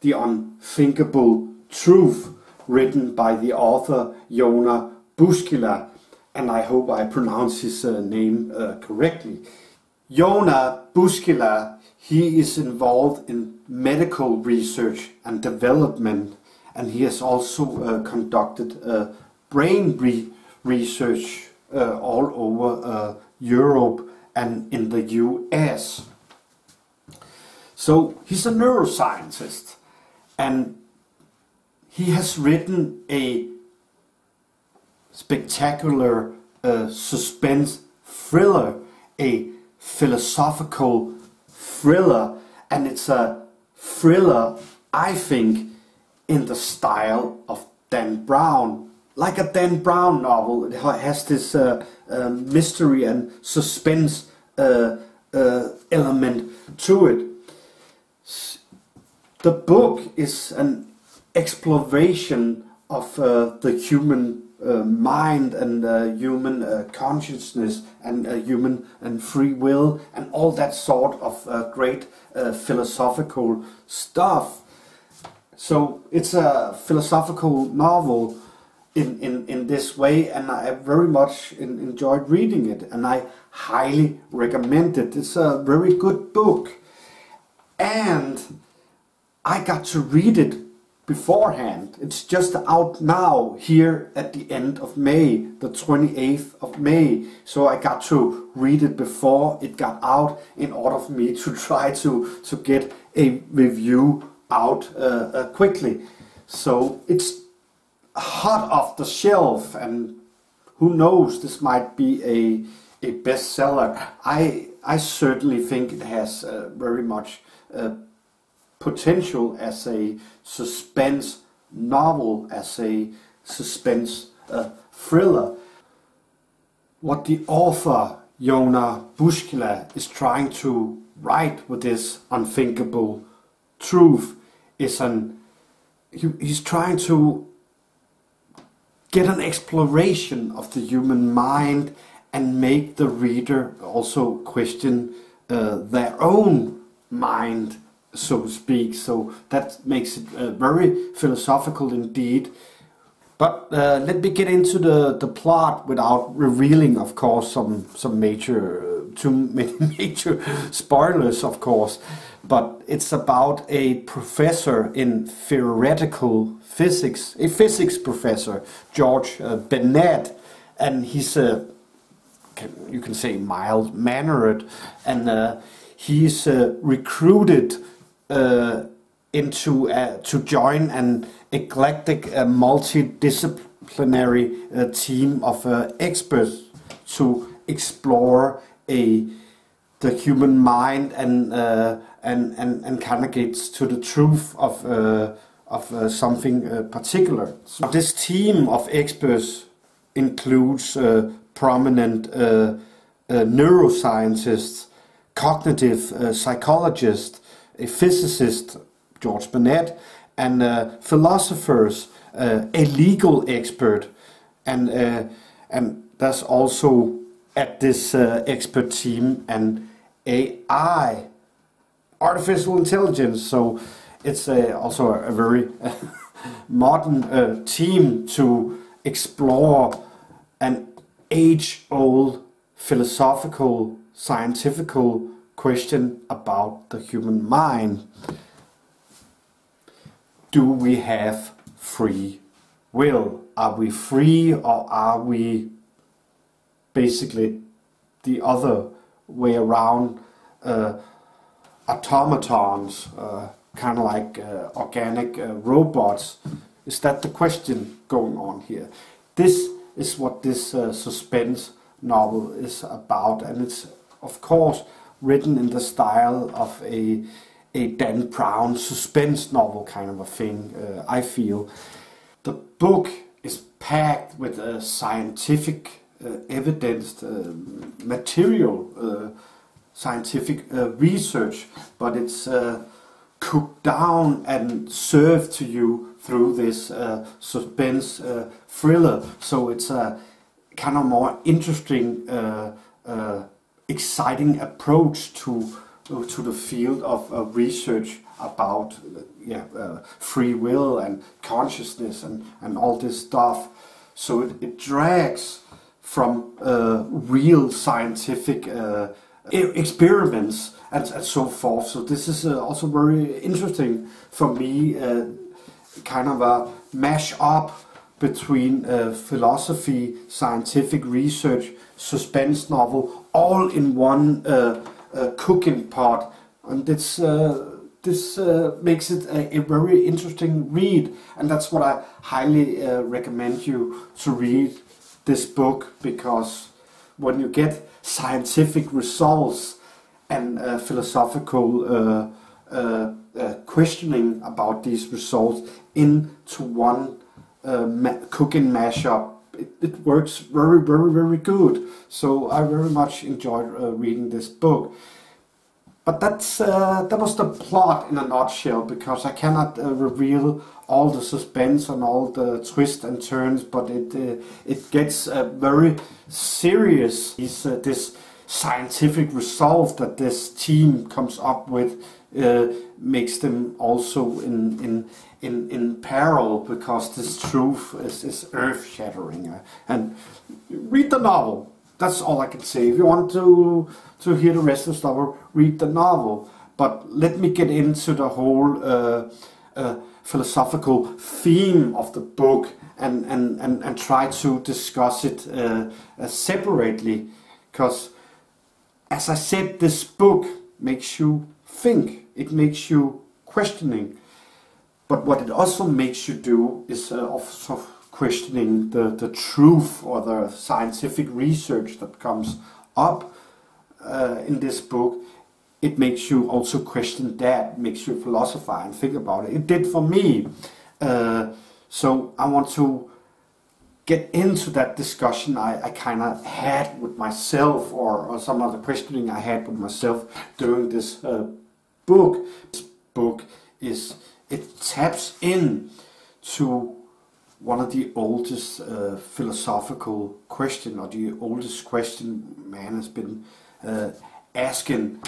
The Unthinkable Truth, written by the author Yona Bouskila, and I hope I pronounce his name correctly. Yona Bouskila, he is involved in medical research and development, and he has also conducted brain research all over Europe and in the US. So he's a neuroscientist, and he has written a spectacular suspense thriller, a philosophical thriller, and it's a thriller, I think, in the style of Dan Brown. Like a Dan Brown novel, it has this mystery and suspense element to it. The book is an exploration of the human mind and human consciousness and human and free will and all that sort of great philosophical stuff. So it's a philosophical novel in this way, and I very much enjoyed reading it, and I highly recommend it. It's a very good book, and I got to read it beforehand. It's just out now here at the end of May, the 28th of May. So I got to read it before it got out in order for me to try to get a review out quickly. So it's hot off the shelf, and who knows, this might be a bestseller. I certainly think it has very much potential as a suspense novel, as a suspense thriller. What the author Yona Bouskila is trying to write with this Unthinkable Truth is he's trying to get an exploration of the human mind and make the reader also question their own mind, so to speak. So that makes it very philosophical indeed. But let me get into the plot without revealing, of course, some too many major spoilers, of course. But it's about a professor in theoretical physics, a physics professor, George Bennet, and he's you can say mild-mannered, and he's recruited to join an eclectic, multidisciplinary team of experts to explore the human mind and kind of gets to the truth of something particular. So this team of experts includes prominent neuroscientists, cognitive psychologists, a physicist, George Bennet, and philosophers, a legal expert, and there's also at this expert team an AI, artificial intelligence. So it's also a very modern team to explore an age-old philosophical, scientific question about the human mind. Do we have free will? Are we free, or are we basically the other way around, automatons, kind of like organic robots? Is that the question going on here? This is what this suspense novel is about, and it's of course written in the style of a Dan Brown suspense novel kind of a thing, I feel. The book is packed with scientific evidence, material, scientific research, but it's cooked down and served to you through this suspense thriller. So it's a kind of more interesting, exciting approach to the field of research about free will and consciousness and all this stuff. So it drags from real scientific experiments and so forth. So this is also very interesting for me, kind of a mash up between philosophy, scientific research, suspense novel, all in one cooking pot, and this makes it a very interesting read, and that's what I highly recommend you to read this book, because when you get scientific results and philosophical questioning about these results into one cooking mashup, it works very, very, very good. So I very much enjoyed reading this book. But that was the plot in a nutshell, because I cannot reveal all the suspense and all the twists and turns, but it gets very serious. This scientific resolve that this team comes up with makes them also in peril, because this truth is earth-shattering. And read the novel. That's all I can say. If you want to hear the rest of the story, read the novel. But let me get into the whole philosophical theme of the book and try to discuss it separately. Because, as I said, this book makes you think. It makes you questioning. But what it also makes you do is also questioning the truth or the scientific research that comes up in this book. It makes you also question that, makes you philosophize and think about it. It did for me. So I want to get into that discussion I kind of had with myself, or some of the questioning I had with myself during this book. This book it taps in to one of the oldest philosophical question, or the oldest question man has been asking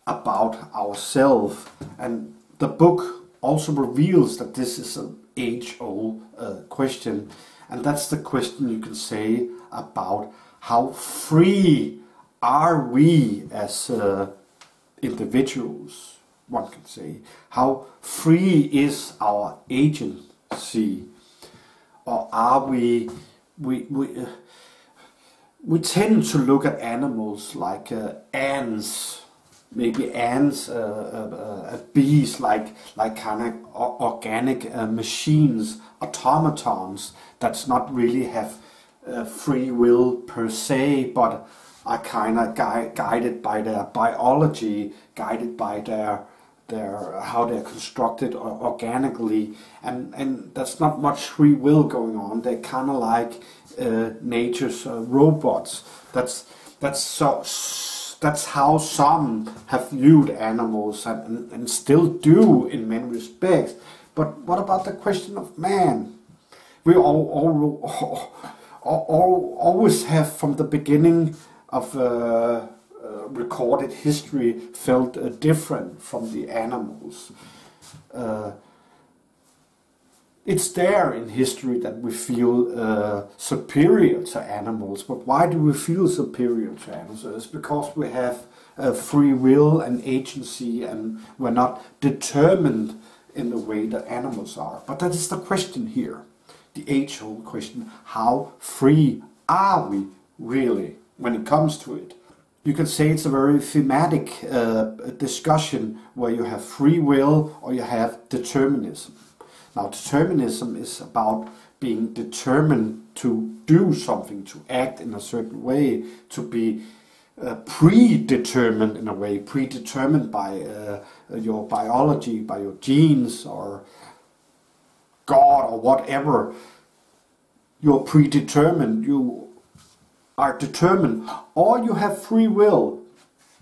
about ourselves. And the book also reveals that this is an age-old question, and that's the question, you can say, about how free are we as individuals. One can say, how free is our agency, or are we tend to look at animals like ants, maybe ants, bees, like kind of organic machines, automatons that's not really have free will per se, but are kind of guided by their biology, guided by their how they're constructed organically, and that's not much free will going on. They're kind of like nature's robots. That's how some have viewed animals and still do in many respects. But what about the question of man? We always have, from the beginning of recorded history, felt different from the animals. It's there in history that we feel superior to animals. But why do we feel superior to animals? It's because we have free will and agency, and we're not determined in the way that animals are. But that is the question here, the age-old question: how free are we really when it comes to it? You can say it's a very thematic discussion where you have free will or you have determinism. Now, determinism is about being determined to do something, to act in a certain way, to be predetermined in a way, predetermined by your biology, by your genes, or God, or whatever. You're predetermined, you are determined, or you have free will.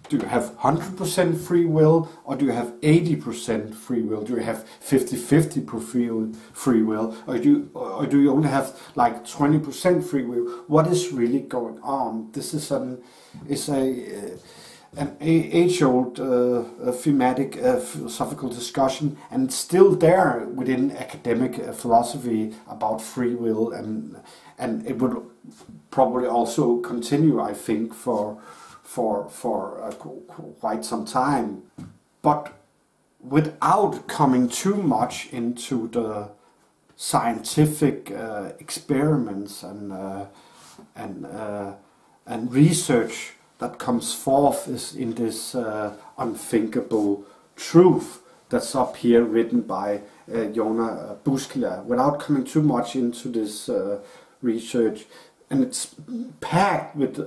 Do you have 100% free will, or do you have 80% free will? Do you have 50-50 free will, or do you only have like 20% free will? What is really going on? This is a an age-old thematic philosophical discussion, and it's still there within academic philosophy about free will, and it would probably also continue, I think, for quite some time, but without coming too much into the scientific experiments and research that comes forth is in this Unthinkable Truth that's up here, written by Yona Bouskila, without coming too much into this research. And it's packed with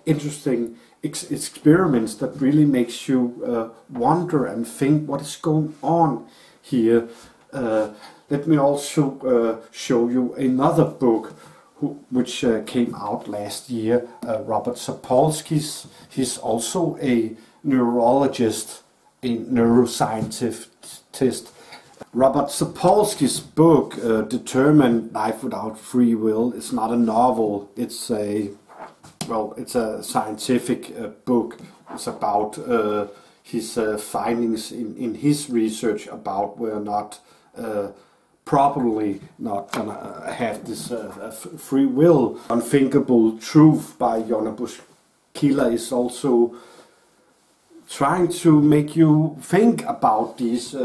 interesting experiments that really makes you wonder and think what is going on here. Let me also show you another book which came out last year, Robert Sapolsky's. He's also a neurologist, a neuroscientist. Robert Sapolsky's book, Determined Life Without Free Will, is not a novel. It's a scientific book. It's about his findings in his research about whether or not probably not gonna have this free will. Unthinkable Truth by Yona Bouskila is also trying to make you think about these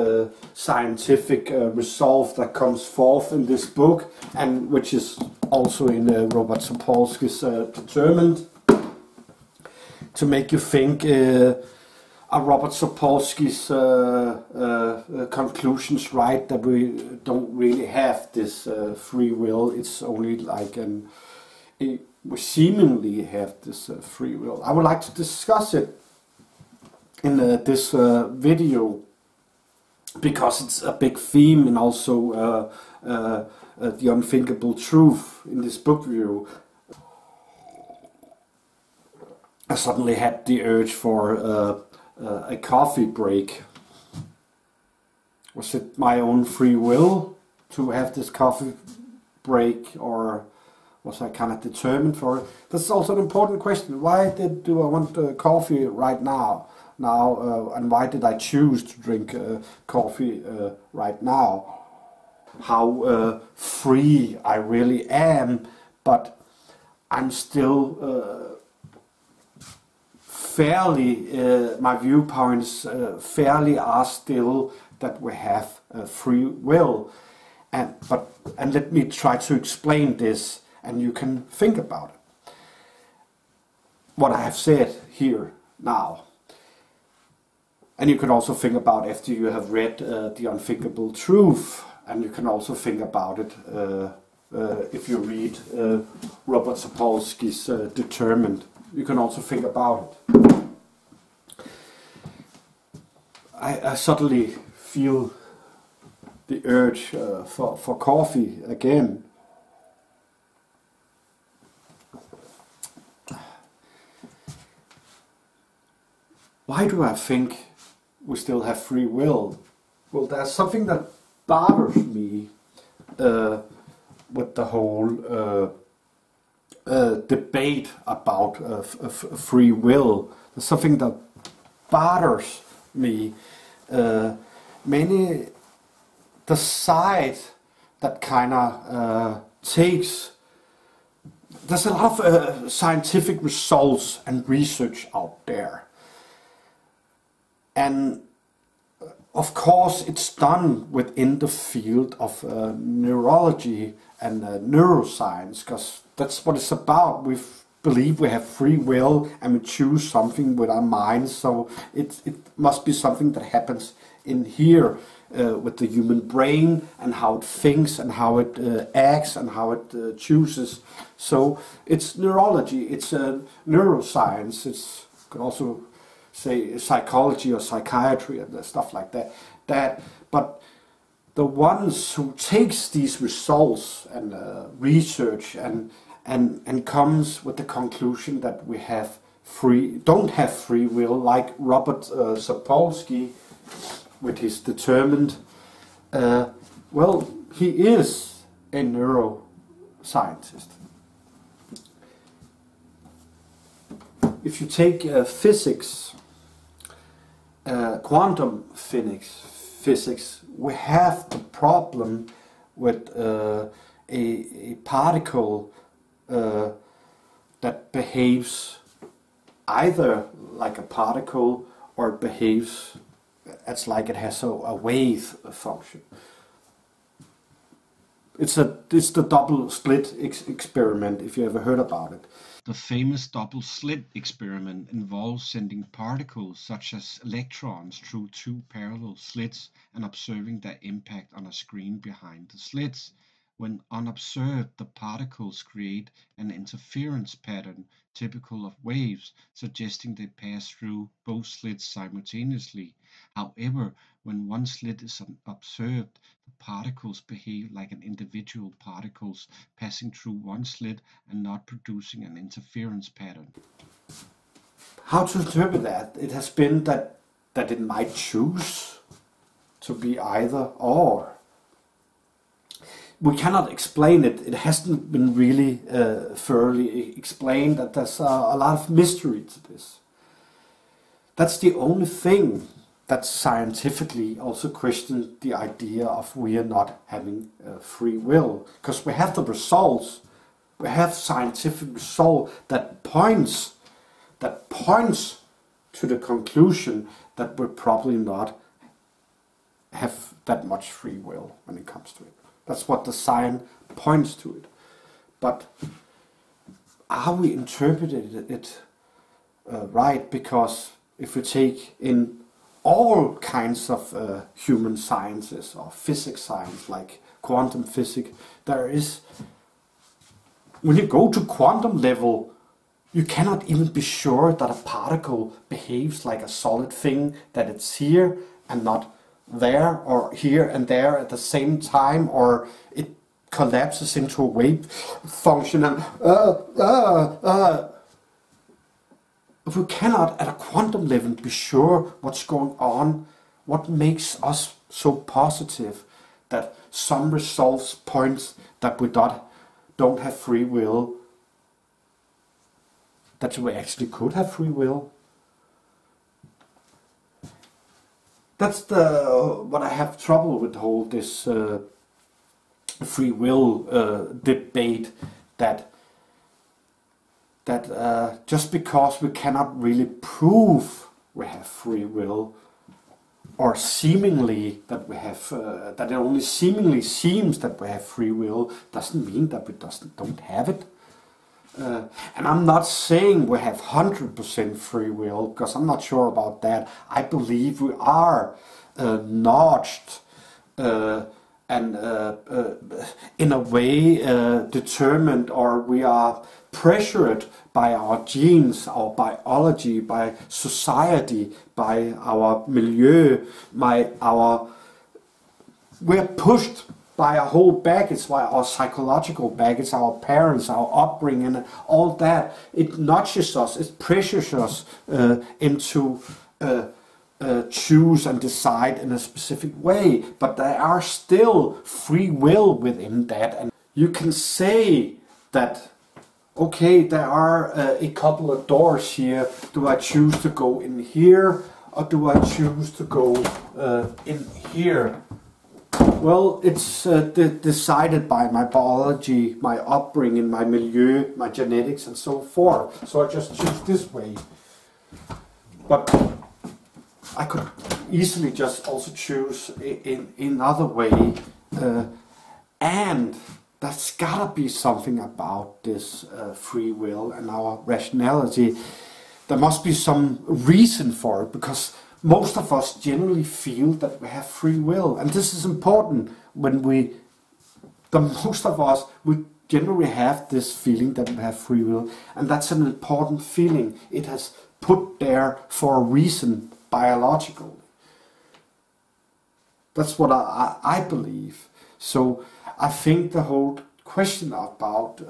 scientific results that comes forth in this book, and which is also in Robert Sapolsky's Determined, to make you think. Are Robert Sapolsky's conclusions right, that we don't really have this free will? It's only like we seemingly have this free will. I would like to discuss it in this video because it's a big theme, and also the Unthinkable Truth in this book review. I suddenly had the urge for a coffee break. Was it my own free will to have this coffee break, or was I kind of determined for it? That's also an important question. Why do I want coffee right now? And why did I choose to drink coffee right now? How free I really am, but I'm still my viewpoints fairly are still that we have free will, and let me try to explain this, and you can think about it, what I have said here now, and you can also think about after you have read The Unthinkable Truth, and you can also think about it if you read Robert Sapolsky's Determined. You can also think about it. I suddenly feel the urge for coffee again. Why do I think we still have free will? Well, there's something that bothers me with the whole debate about free will. There's something that bothers me. Many the side that kind of takes. There's a lot of scientific results and research out there, and of course it's done within the field of neurology and neuroscience, because that's what it's about. We believe we have free will and we choose something with our minds, so it must be something that happens in here with the human brain, and how it thinks and how it acts and how it chooses. So it's neurology, it's neuroscience, it's, you can also say psychology or psychiatry and stuff like that. But the ones who takes these results and research and comes with the conclusion that we don't have free will, like Robert Sapolsky with his Determined, well, he is a neuroscientist. if you take physics, quantum physics, we have the problem with a particle that behaves either like a particle or behaves as like it has a wave function. It's the double slit experiment, if you ever heard about it. The famous double slit experiment involves sending particles such as electrons through two parallel slits and observing their impact on a screen behind the slits. When unobserved, the particles create an interference pattern typical of waves, suggesting they pass through both slits simultaneously. However, when one slit is observed, the particles behave like an individual particles passing through one slit and not producing an interference pattern. How to interpret that? It has been that it might choose to be either or. We cannot explain it. It hasn't been really thoroughly explained. That there's a lot of mystery to this. That's the only thing that scientifically also questions the idea of we are not having free will, because we have the results. We have scientific result that points to the conclusion that we probably not have that much free will when it comes to it. That's what the science points to it. But are we interpreting it right? Because if we take in all kinds of human sciences or physics science, like quantum physics, there is, when you go to quantum level, you cannot even be sure that a particle behaves like a solid thing, that it's here and not there, or here and there at the same time, or it collapses into a wave function and if we cannot at a quantum level be sure what's going on, what makes us so positive that some results points that we don't have free will, that we actually could have free will? That's what I have trouble with whole this free will debate, that just because we cannot really prove we have free will, or seemingly that we have, that it only seemingly seems that we have free will, doesn't mean that we don't have it. And I'm not saying we have 100% free will, because I'm not sure about that. I believe we are nudged and in a way determined, or we are pressured by our genes, our biology, by society, by our milieu, we're pushed by our whole baggage, by our psychological baggage, our parents, our upbringing, and all that. It nudges us, it pressures us into choose and decide in a specific way. But there are still free will within that, and you can say that, okay, there are a couple of doors here. Do I choose to go in here, or do I choose to go in here? Well, it's decided by my biology, my upbringing, my milieu, my genetics, and so forth. So I just choose this way. But I could easily just also choose in another way. And there's gotta be something about this free will and our rationality. There must be some reason for it, because most of us generally feel that we have free will, and this is important. Most of us, we generally have this feeling that we have free will, and that's an important feeling. It has put there for a reason, biologically. That's what I believe. So I think the whole question about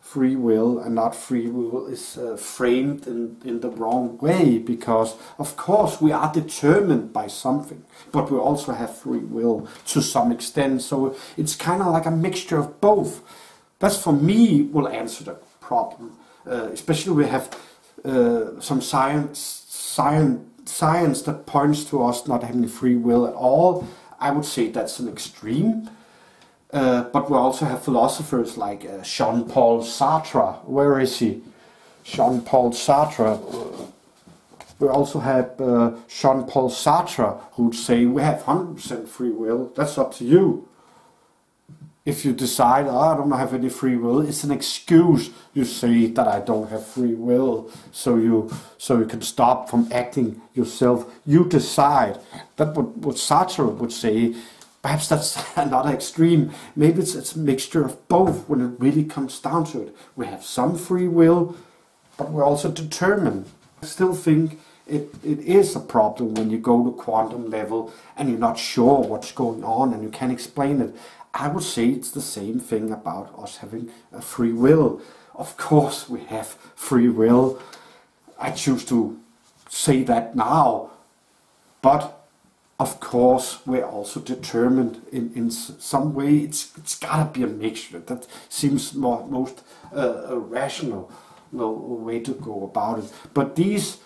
free will and not free will is framed in the wrong way, because of course we are determined by something, but we also have free will to some extent. So it's kind of like a mixture of both. That's, for me, will answer the problem. Especially we have science that points to us not having free will at all. I would say that's an extreme. But we also have philosophers like Jean-Paul Sartre. Where is he? Jean-Paul Sartre. We also have Jean-Paul Sartre, who'd say we have 100% free will. That's up to you. If you decide, oh, I don't have any free will, it's an excuse. You say that I don't have free will, so you can stop from acting yourself. You decide. That's what Sartre would say. Perhaps that's another extreme. Maybe it's a mixture of both when it really comes down to it. We have some free will, but we're also determined. I still think it is a problem when you go to quantum level and you're not sure what's going on and you can't explain it. I would say it's the same thing about us having a free will. Of course we have free will. I choose to say that now. But of course, we're also determined in some way. It's gotta be a mixture. That seems most rational way to go about it. But these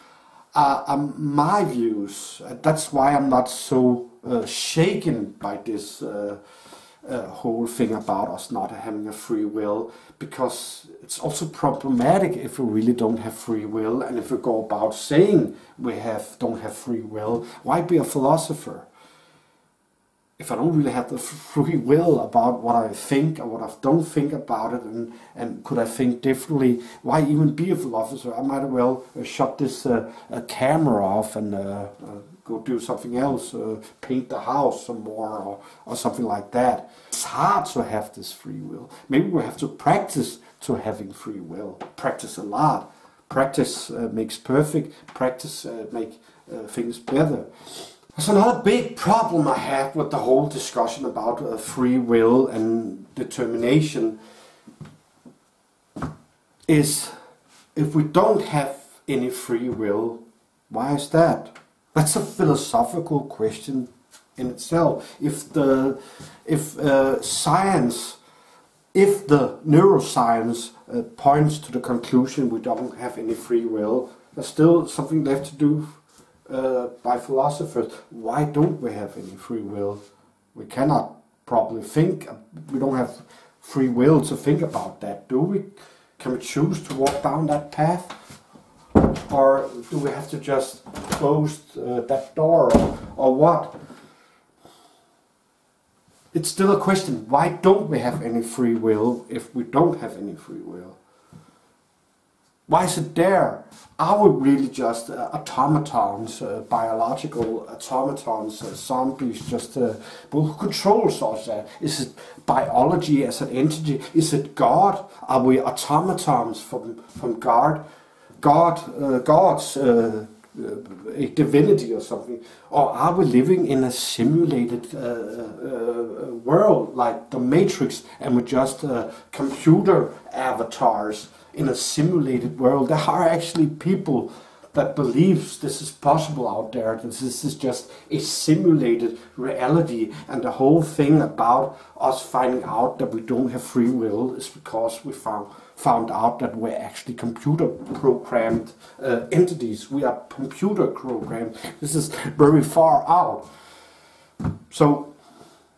are my views. That's why I'm not so shaken by this whole thing about us not having a free will, because it's also problematic if we really don't have free will, and if we go about saying we don't have free will. Why be a philosopher if I don't really have the free will about what I think and what I don't think about it, and could I think differently? Why even be a philosopher? I might as well shut this camera off and go do something else, paint the house some more or something like that. It's hard to have this free will. Maybe we have to practice to having free will. Practice a lot. Practice makes perfect. Practice make things better. There's another big problem I have with the whole discussion about free will and determination is, if we don't have any free will, why is that? That's a philosophical question in itself. If the neuroscience points to the conclusion we don't have any free will, there's still something left to do by philosophers. Why don't we have any free will? We cannot probably think. We don't have free will to think about that, do we? Can we choose to walk down that path? Or do we have to just close that door, or what? It's still a question. Why don't we have any free will if we don't have any free will? Why is it there? Are we really just automatons, biological automatons, zombies, just who controls us? Is it biology as an entity? Is it God? Are we automatons from God? God's a divinity or something? Or are we living in a simulated world like the Matrix, and we're just computer avatars in a simulated world? There are actually people that believes this is possible out there, that this is just a simulated reality, and the whole thing about us finding out that we don't have free will is because we found out that we're actually computer programmed entities. We are computer programmed. This is very far out. So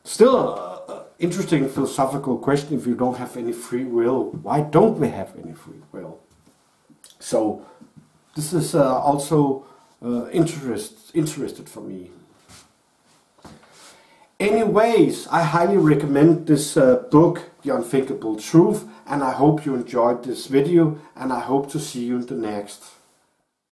still an interesting philosophical question. If you don't have any free will, why don't we have any free will? So this is also interested for me. Anyways, I highly recommend this book, The Unthinkable Truth, and I hope you enjoyed this video, and I hope to see you in the next.